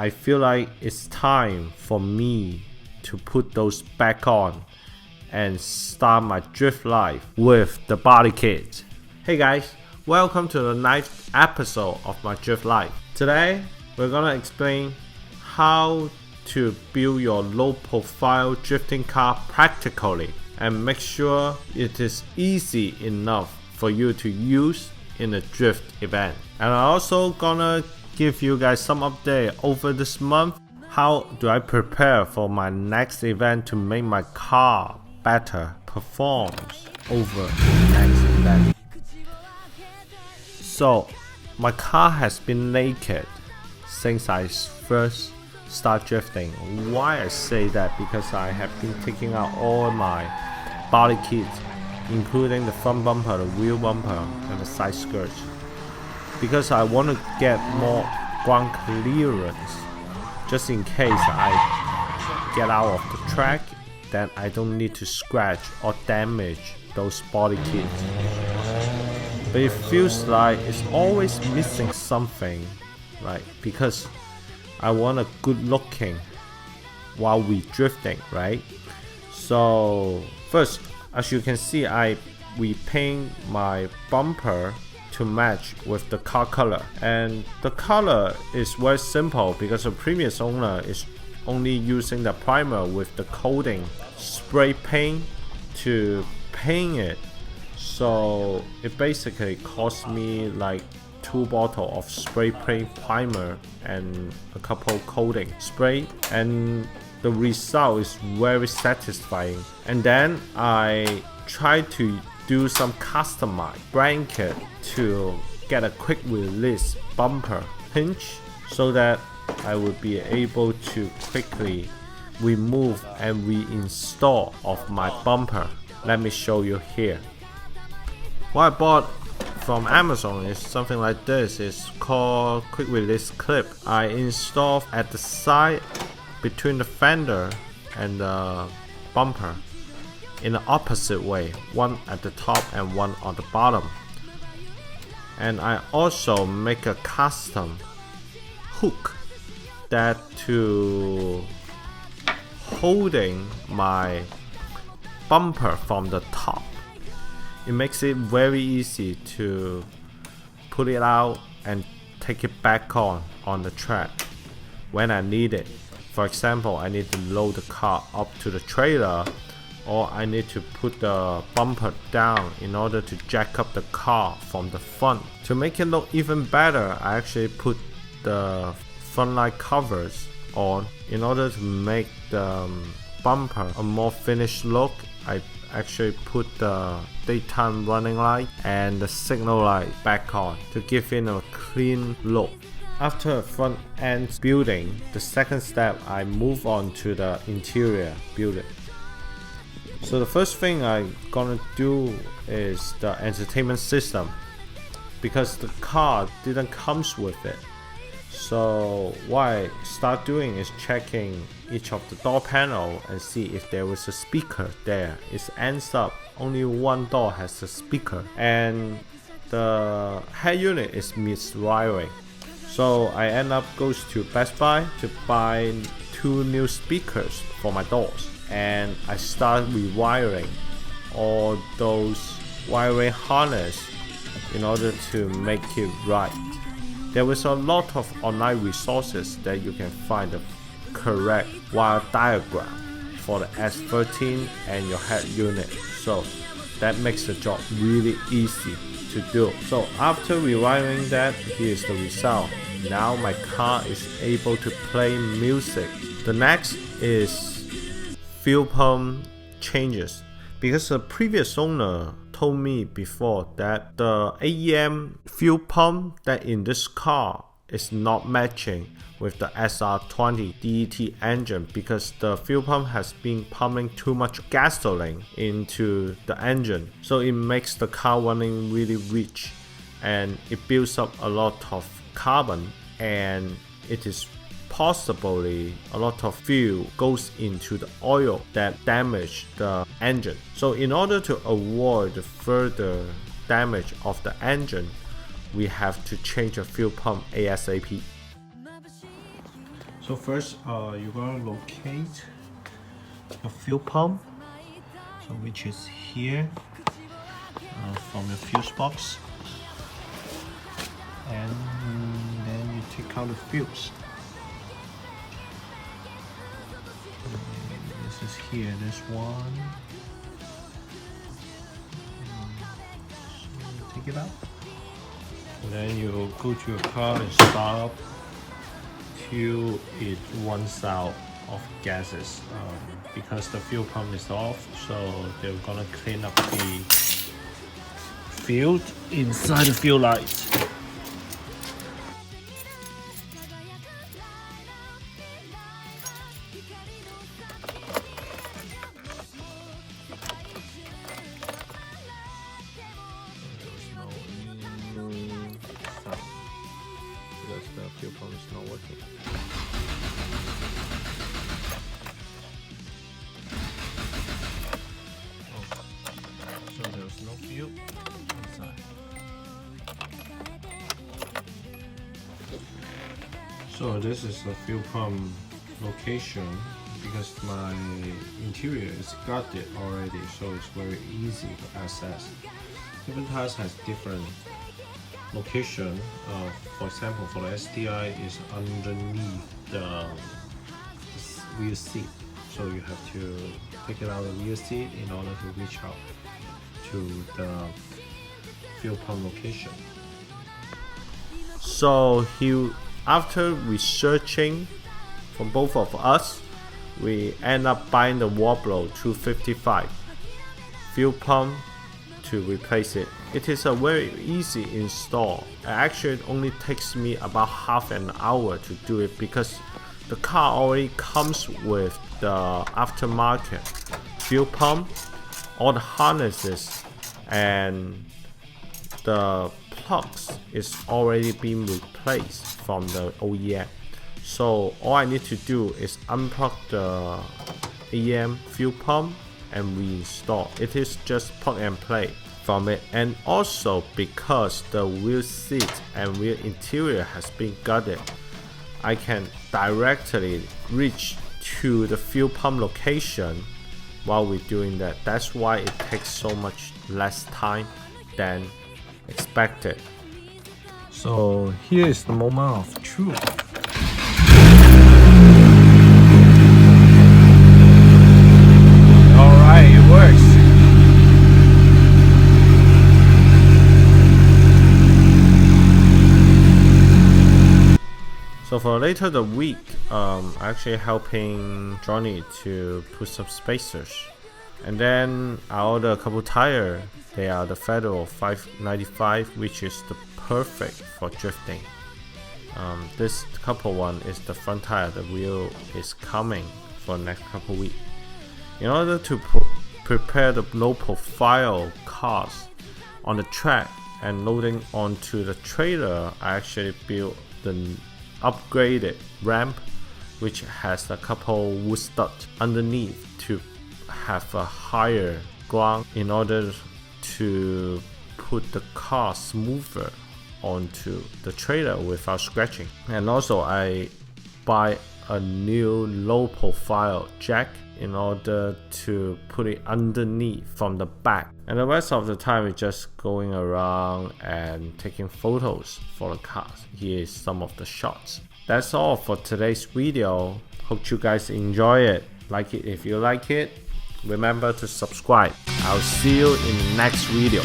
I feel like it's time for me to put those back on and start my drift life with the body kit. Hey guys, welcome to the 9th episode of my drift life. Today we're gonna explain how to build your low profile drifting car practically and make sure it is easy enough for you to use in a drift event. And I'm also gonna give you guys some update over this month. How do I prepare for my next event to make my car better performs over the next event? So my car has been naked since I first start drifting. Why I say that? Because I have been taking out all my body kits, including the front bumper, the wheel bumper, and the side skirts, because I want to get more ground clearance just in case I get out of the track. Then I don't need to scratch or damage those body kits. But it feels like it's always missing something, right? Because I want a good looking while we drifting, right? So first, as you can see, we paint my bumper to match with the car color, and the color is very simple because the previous owner is only using the primer with the coating spray paint to paint it. So it basically cost me like 2 bottles of spray paint primer and a couple coating spray, and the result is very satisfying. And then I tried to do some customized blanket to get a quick release bumper pinch so that I would be able to quickly remove and reinstall of my bumper. Let me show you here. What I bought from Amazon is something like this. It's called quick release clip. I installed at the side between the fender and the bumper in the opposite way, one at the top and one on the bottom. And I also make a custom hook that to holding my bumper from the top. It makes it very easy to put it out and take it back on the track when I need it. For example, I need to load the car up to the trailer, or I need to put the bumper down in order to jack up the car from the front. To make it look even better, I actually put the front light covers on in order to make the bumper a more finished look. I actually put the daytime running light and the signal light back on to give it a clean look. After front end building, the second step, I move on to the interior building. So the first thing I'm gonna do is the entertainment system, because the car didn't comes with it. So what I start doing is checking each of the door panel and see if there was a speaker there. It ends up only one door has a speaker, and the head unit is miswiring. So I end up goes to Best Buy to buy 2 new speakers for my doors, and I start rewiring all those wiring harness in order to make it right. There was a lot of online resources that you can find the correct wire diagram for the S13 and your head unit, so that makes the job really easy to do. So after rewiring that, here's the result. Now my car is able to play music. The next is fuel pump changes, because the previous owner told me before that the AEM fuel pump that in this car is not matching with the SR20 DET engine, because the fuel pump has been pumping too much gasoline into the engine, so it makes the car running really rich and it builds up a lot of carbon, and it is possibly a lot of fuel goes into the oil that damage the engine. So in order to avoid the further damage of the engine, we have to change the fuel pump ASAP. So first, you're gonna locate your fuel pump, so which is here from your fuse box, and then you take out the fuse. This is here, this one. So take it out. And then you go to your car and start up till it runs out of gases. Because the fuel pump is off, so they're gonna clean up the field inside the fuel light. Because the fuel pump is not working. So there's no fuel inside. So this is the fuel pump location because my interior is gutted already, so it's very easy to access. Different tires has different location. For example, for the STI is underneath the rear seat, so you have to take it out of the rear seat in order to reach out to the fuel pump location. So after researching for both of us, we end up buying the Warblow 255 fuel pump to replace it. It is a very easy install. Actually, it only takes me about half an hour to do it because the car already comes with the aftermarket fuel pump, all the harnesses, and the plugs is already being replaced from the OEM. So all I need to do is unplug the AM fuel pump and reinstall. It is just plug and play from it. And also because the wheel seat and wheel interior has been gutted, I can directly reach to the fuel pump location while we're doing that. That's why it takes so much less time than expected. So here is the moment of truth. Alright, it works. So for later the week, actually helping Johnny to put some spacers. And then I ordered a couple tires. They are the Federal 595, which is the perfect for drifting. This couple one is the front tire. The wheel is coming for the next couple weeks. In order to prepare the low profile cars on the track and loading onto the trailer, I actually built the upgraded ramp, which has a couple wood studs underneath to have a higher ground in order to put the car smoother onto the trailer without scratching. And also I buy a new low profile jack in order to put it underneath from the back. And the rest of the time we're just going around and taking photos for the cars. Here is some of the shots. That's all for today's video. Hope you guys enjoy it. Like it if you like it. Remember to subscribe. I'll see you in the next video.